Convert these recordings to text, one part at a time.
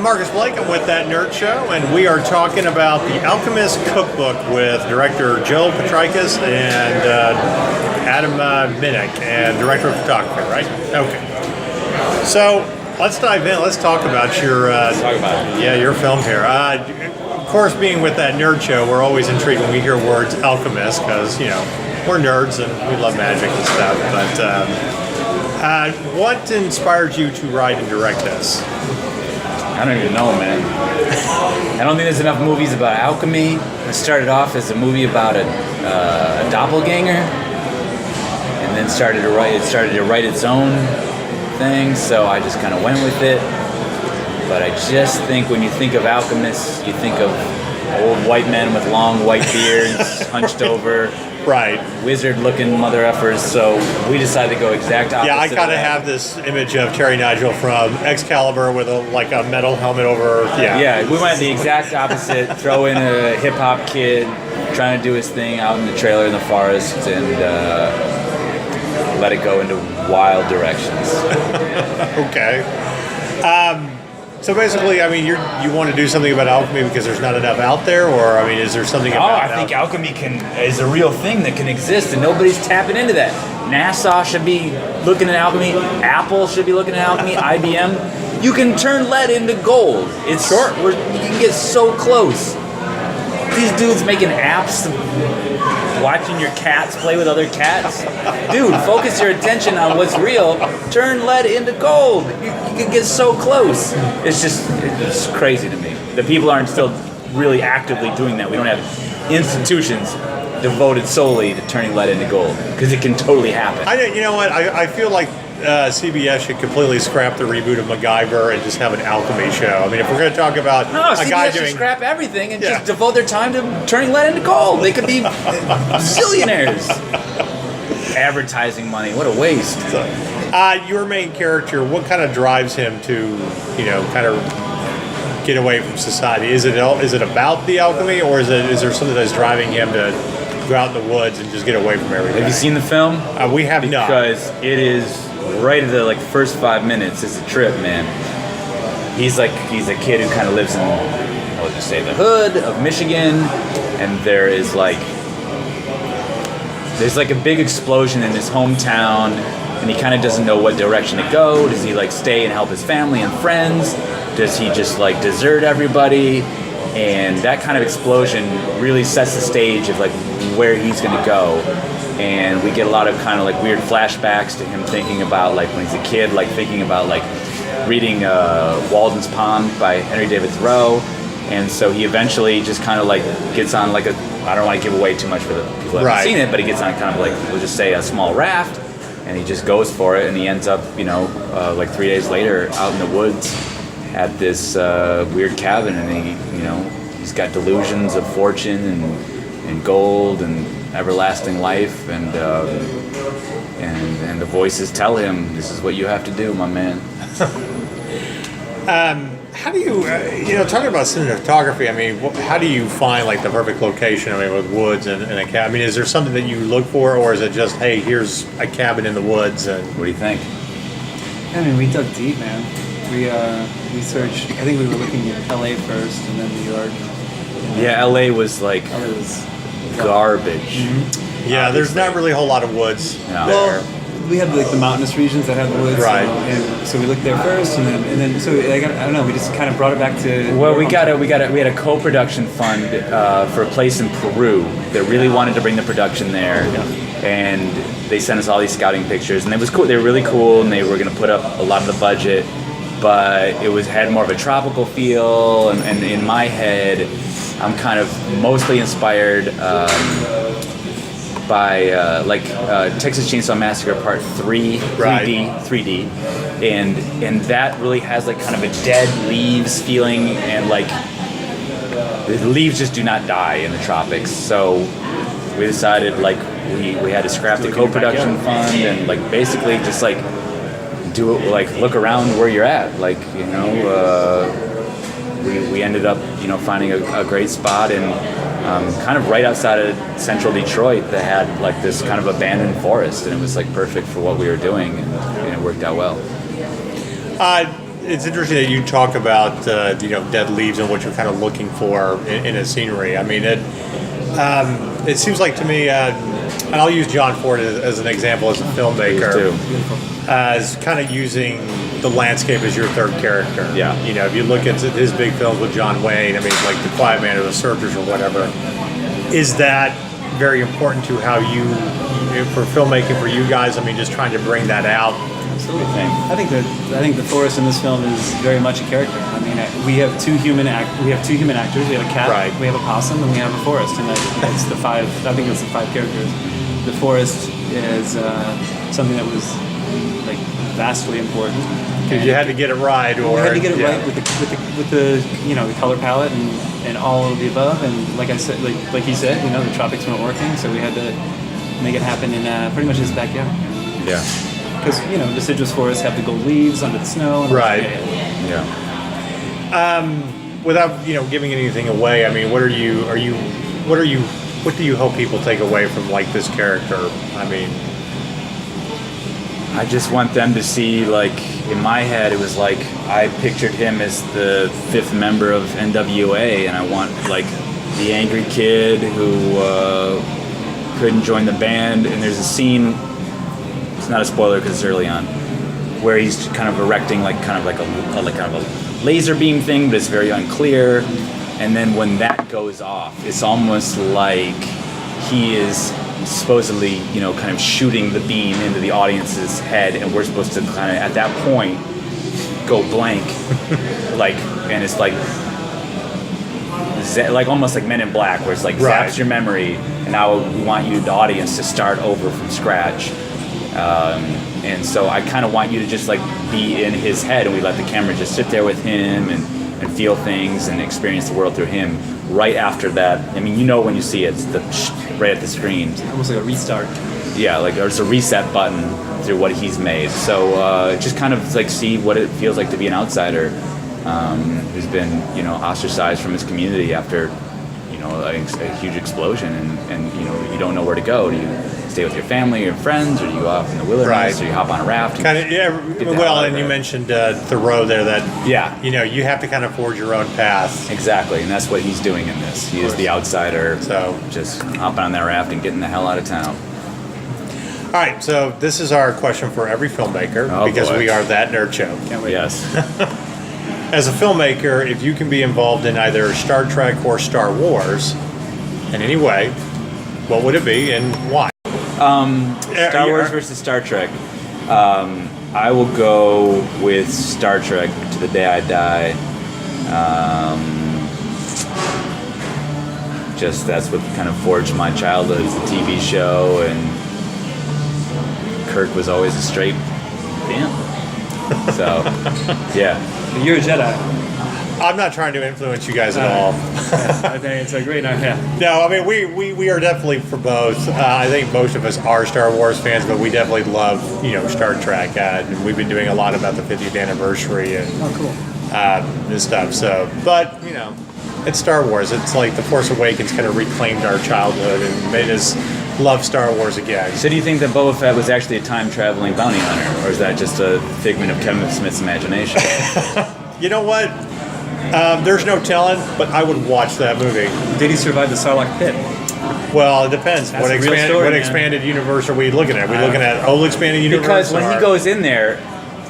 I'm Marcus Blake. I'm with That Nerd Show, and we are talking about the Alchemist Cookbook with director Joe Potrykus and Adam Minnick, and director of photography, right? Okay. So let's dive in. Let's talk about your your film here. Of course, being with That Nerd Show, we're always intrigued when we hear words alchemist because we're nerds and we love magic and stuff. But what inspired you to write and direct this? I don't even know, man. I don't think there's enough movies about alchemy. It started off as a movie about a doppelganger, and then started to write its own thing. So I just kind of went with it. But I just think when you think of alchemists, you think of old white men with long white beards, hunched over. Right. Wizard-looking mother effers, so we decided to go exact opposite. Yeah, I kind of have this image of Terry Nigel from Excalibur with a metal helmet over. Yeah, we went the exact opposite. Throw in a hip-hop kid trying to do his thing out in the trailer in the forest and let it go into wild directions. Okay. So basically, I mean, you want to do something about alchemy because there's not enough out there, or I mean, is there something about? I think alchemy is a real thing that can exist, and nobody's tapping into that. NASA should be looking at alchemy. Apple should be looking at alchemy. IBM. You can turn lead into gold. It's short. You can get so close. These dudes making apps, watching your cats play with other cats. Dude, focus your attention on what's real. Turn lead into gold. You can get so close. It's crazy to me. The people aren't still really actively doing that. We don't have institutions devoted solely to turning lead into gold because it can totally happen. You know what? I feel like CBS should completely scrap the reboot of MacGyver and just have an alchemy show. I mean, if we're going to talk about CBS should scrap everything and just devote their time to turning lead into gold. They could be zillionaires. Advertising money, what a waste. Your main character, what kind of drives him to, kind of get away from society? Is it about the alchemy, or is there something that's driving him to go out in the woods and just get away from everything? Have you seen the film? We have not. Because it is right at the first 5 minutes. It's a trip, man. He's a kid who kind of lives in, the hood of Michigan, and there's a big explosion in his hometown, and he kind of doesn't know what direction to go. Does he stay and help his family and friends? Does he just desert everybody? And that kind of explosion really sets the stage of where he's going to go. And we get a lot of kind of weird flashbacks to him thinking about when he's a kid, thinking about reading Walden's Pond by Henry David Thoreau. And so he eventually just kind of gets on I don't want to give away too much for the people who haven't seen it, but he gets on kind of we'll just say a small raft, and he just goes for it, and he ends up 3 days later out in the woods at this weird cabin, and he's got delusions of fortune and gold and everlasting life, and the voices tell him, this is what you have to do, my man. How do you, talking about cinematography, I mean, how do you find the perfect location, with woods and a cabin? I mean, is there something that you look for, or is it just, hey, here's a cabin in the woods? And what do you think? I mean, we dug deep, man. We searched, I think we were looking at LA first, and then New York. Yeah, LA was garbage. Mm-hmm. Yeah, there's not really a whole lot of woods there. Well, we have the mountainous regions that have the woods, right? So we looked there first, and then I don't know. We just kind of brought it back to. Well, we had a co-production fund for a place in Peru that really wanted to bring the production there, and they sent us all these scouting pictures, and it was cool. They were really cool, and they were going to put up a lot of the budget, but it had more of a tropical feel, and in my head, I'm kind of mostly inspired by Texas Chainsaw Massacre Part 3, 3D, and that really has kind of a dead leaves feeling, and the leaves just do not die in the tropics. So we decided we had to scrap the co-production fund and basically just do it, look around where you're at, we ended up finding a great spot in kind of right outside of central Detroit that had this kind of abandoned forest, and it was perfect for what we were doing, and it worked out well. it's interesting that you talk about dead leaves and what you're kind of looking for in a scenery. I mean, it seems like to me, and I'll use John Ford as an example as a filmmaker, as kind of using the landscape as your third character. Yeah. If you look at his big films with John Wayne, I mean, like The Quiet Man or The Searchers or whatever, is that very important to how you, for filmmaking for you guys? I mean, just trying to bring that out. Absolutely. I think the forest in this film is very much a character. I mean, we have two human actors. We have a cat, Right. we have a possum, and we have a forest. And that's the five. I think it's the five characters. The forest is something that was like vastly important. Because you had to get it right, or we had to get it right with the the color palette and all of the above. And like I said, like he said, the tropics weren't working, so we had to make it happen in pretty much his backyard. Yeah. Because deciduous forests have the gold leaves under the snow. And Right. Yeah. Without giving anything away, I mean, what do you hope people take away from like this character? I mean, I just want them to see, like, in my head, it was like I pictured him as the fifth member of NWA, and I want, like, the angry kid who couldn't join the band. And there's a scene, it's not a spoiler because it's early on, where he's kind of erecting kind of a laser beam thing, but it's very unclear. And then when that goes off, it's almost like he is supposedly, kind of shooting the beam into the audience's head, and we're supposed to kind of, at that point, go blank. And it's like almost like Men in Black, where it's like zaps your memory, and now we want you, the audience, to start over from scratch. And so I kind of want you to just be in his head, and we let the camera just sit there with him and feel things and experience the world through him. Right after that, I mean, when you see it, it's right at the screen. Almost like a restart. Yeah, there's a reset button through what he's made. So just kind of see what it feels like to be an outsider who's been ostracized from his community after a huge explosion, and you don't know where to go. Do you stay with your family or friends, or do you go off in the wilderness, or you hop on a raft? Kind of, yeah. Well, and you mentioned Thoreau there. That you have to kind of forge your own path. Exactly, and that's what he's doing in this. He is the outsider, so just hopping on that raft and getting the hell out of town. All right, so this is our question for every filmmaker, because we are that nerd show. Can't wait. Yes. As a filmmaker, if you can be involved in either Star Trek or Star Wars in any way, what would it be and why? Star Wars versus Star Trek. I will go with Star Trek to the day I die. Just that's what kind of forged my childhood as a TV show, and Kirk was always a straight pimp. So, yeah. You're a Jedi. I'm not trying to influence you guys at all. I think it's a great idea. No, I mean, we are definitely for both. I think most of us are Star Wars fans, but we definitely love, Star Trek. And we've been doing a lot about the 50th anniversary and this stuff. So, but, it's Star Wars. It's like The Force Awakens kind of reclaimed our childhood and made us love Star Wars again. So do you think that Boba Fett was actually a time-traveling bounty hunter, or is that just a figment of Kevin Smith's imagination? You know what? There's no telling, but I would watch that movie. Did he survive the Sarlacc pit? Well, it depends. That's What a real story, man. expanded universe are we looking at? Are we looking at old expanded universe? Because when he goes in there,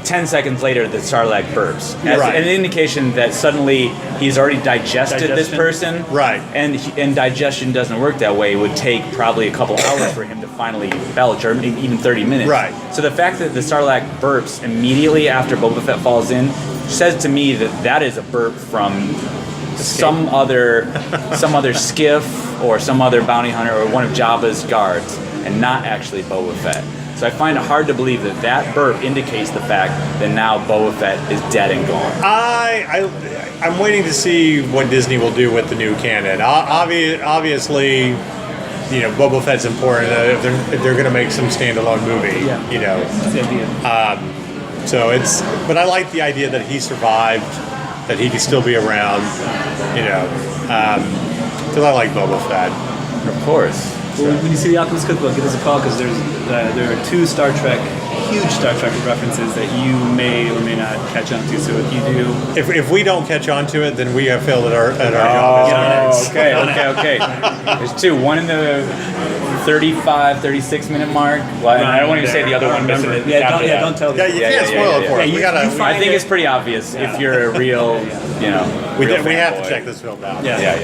10 seconds later, the Sarlacc burps. As an indication that suddenly he's already digested this person. Right. And digestion doesn't work that way. It would take probably a couple hours for him to finally belch, or even 30 minutes. Right. So the fact that the Sarlacc burps immediately after Boba Fett falls in says to me that is a burp from some other skiff or some other bounty hunter or one of Jabba's guards, and not actually Boba Fett. So I find it hard to believe that burp indicates the fact that now Boba Fett is dead and gone. I'm waiting to see what Disney will do with the new canon. Obviously, Boba Fett's important if they're going to make some standalone movie. That's the idea. But I like the idea that he survived, that he could still be around. Because I like Boba Fett. Of course. Well, when you see the Alchemist Cookbook, give us a call because there are 2 huge Star Trek references that you may or may not catch on to. So if you do, If we don't catch on to it, then we have failed at our job. Oh, okay. There's 2. One in the 35, 36 minute mark. Well, and I don't want to say the other one. Remember it. Don't tell Yeah, them. you can't spoil it for us. you We gotta. find I think it's pretty obvious if you're a real, We real have to fanboy. check this film out. Yeah.